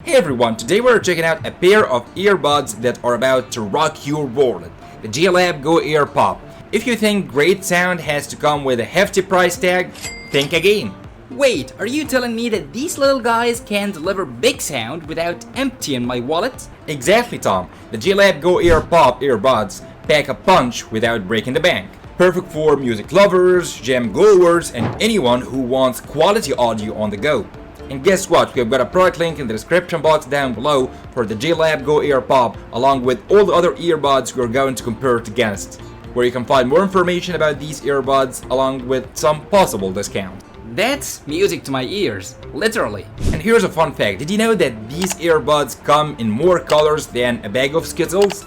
Hey everyone, today we're checking out a pair of earbuds that are about to rock your world, the JLab Go Air Pop. If you think great sound has to come with a hefty price tag, think again. Wait, are you telling me that these little guys can deliver big sound without emptying my wallet? Exactly, Tom. The JLab Go Air Pop earbuds pack a punch without breaking the bank. Perfect for music lovers, jam goers, and anyone who wants quality audio on the go. And guess what? We've got a product link in the description box down below for the JLab Go Air Pop, along with all the other earbuds we're going to compare it against, where you can find more information about these earbuds along with some possible discount. That's music to my ears, literally. And here's a fun fact. Did you know that these earbuds come in more colors than a bag of Skittles?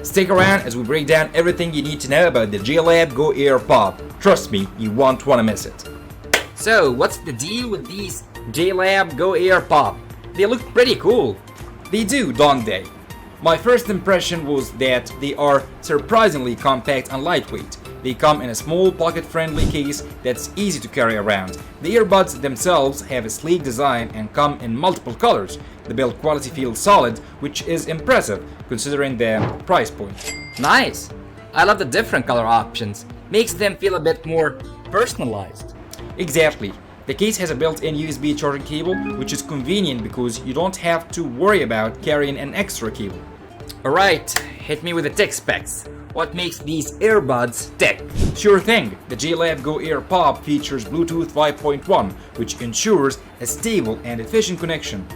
Stick around as we break down everything you need to know about the JLab Go Air Pop. Trust me, you won't want to miss it. So, what's the deal with these JLab Go Air Pop? They look pretty cool. They do, don't they? My first impression was that they are surprisingly compact and lightweight. They come in a small pocket-friendly case that's easy to carry around. The earbuds themselves have a sleek design and come in multiple colors. The build quality feels solid, which is impressive considering the price point. Nice. I love the different color options. Makes them feel a bit more personalized. Exactly. The case has a built-in USB charging cable, which is convenient because you don't have to worry about carrying an extra cable. Alright, hit me with the tech specs. What makes these earbuds tick? Sure thing. The JLab Go Air Pop features Bluetooth 5.1, which ensures a stable and efficient connection.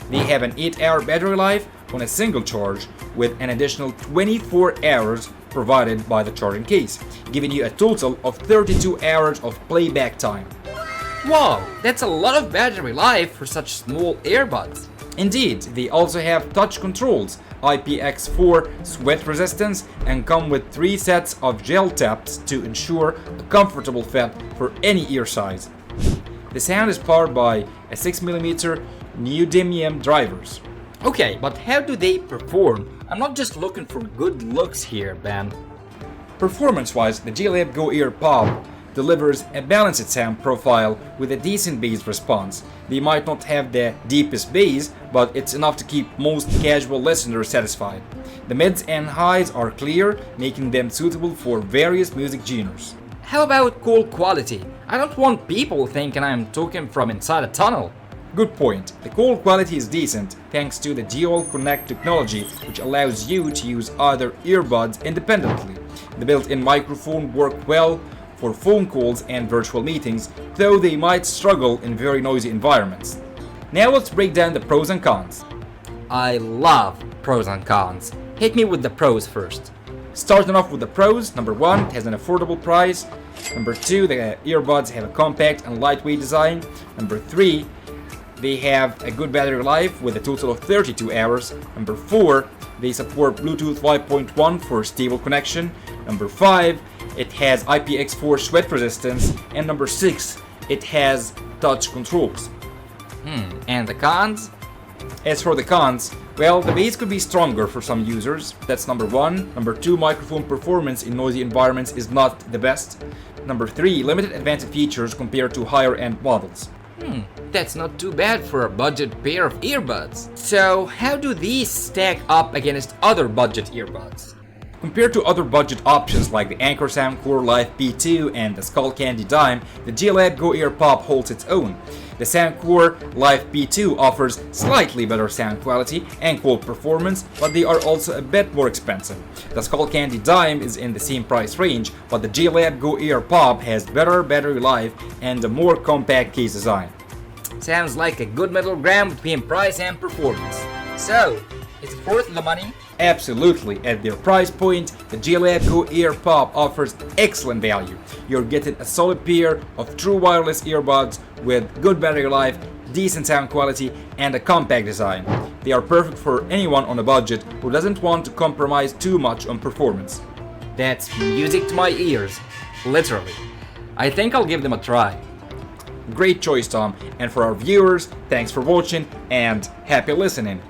They have an 8-hour battery life on a single charge, with an additional 24 hours provided by the charging case, giving you a total of 32 hours of playback time. Wow, that's a lot of battery life for such small earbuds. Indeed, they also have touch controls, IPX4 sweat resistance, and come with 3 sets of gel taps to ensure a comfortable fit for any ear size. The sound is powered by a 6mm neodymium drivers. Okay, but how do they perform? I'm not just looking for good looks here, Ben. Performance-wise, the JLab Go Air Pop delivers a balanced sound profile with a decent bass response. They might not have the deepest bass, but it's enough to keep most casual listeners satisfied. The mids and highs are clear, making them suitable for various music genres. How about call quality? I don't want people thinking I'm talking from inside a tunnel. Good point. The call quality is decent thanks to the Dual Connect technology, which allows you to use other earbuds independently. The built-in microphone works well for phone calls and virtual meetings, though they might struggle in very noisy environments. Now let's break down the pros and cons. I love pros and cons. Hit me with the pros first. Starting off with the pros, number 1, it has an affordable price. Number 2, the earbuds have a compact and lightweight design. Number 3, they have a good battery life with a total of 32 hours. Number 4, they support Bluetooth 5.1 for stable connection. Number 5, it has IPX4 sweat resistance. And number 6, it has touch controls. And the cons? As for the cons, well, the bass could be stronger for some users. That's number 1. Number 2, microphone performance in noisy environments is not the best. Number 3, limited advanced features compared to higher-end models. That's not too bad for a budget pair of earbuds. So, how do these stack up against other budget earbuds? Compared to other budget options like the Anker Soundcore Live P2 and the Skullcandy Dime, the JLab Go Air Pop holds its own. The Soundcore Live P2 offers slightly better sound quality and quote performance, but they are also a bit more expensive. The Skullcandy Dime is in the same price range, but the JLab Go Air Pop has better battery life and a more compact case design. Sounds like a good middle ground between price and performance. So, is it worth the money? Absolutely. At their price point, the JLab Go Air Pop offers excellent value. You're getting a solid pair of true wireless earbuds with good battery life, decent sound quality, and a compact design. They are perfect for anyone on a budget who doesn't want to compromise too much on performance. That's music to my ears, literally. I think I'll give them a try. Great choice, Tom. And for our viewers, thanks for watching and happy listening.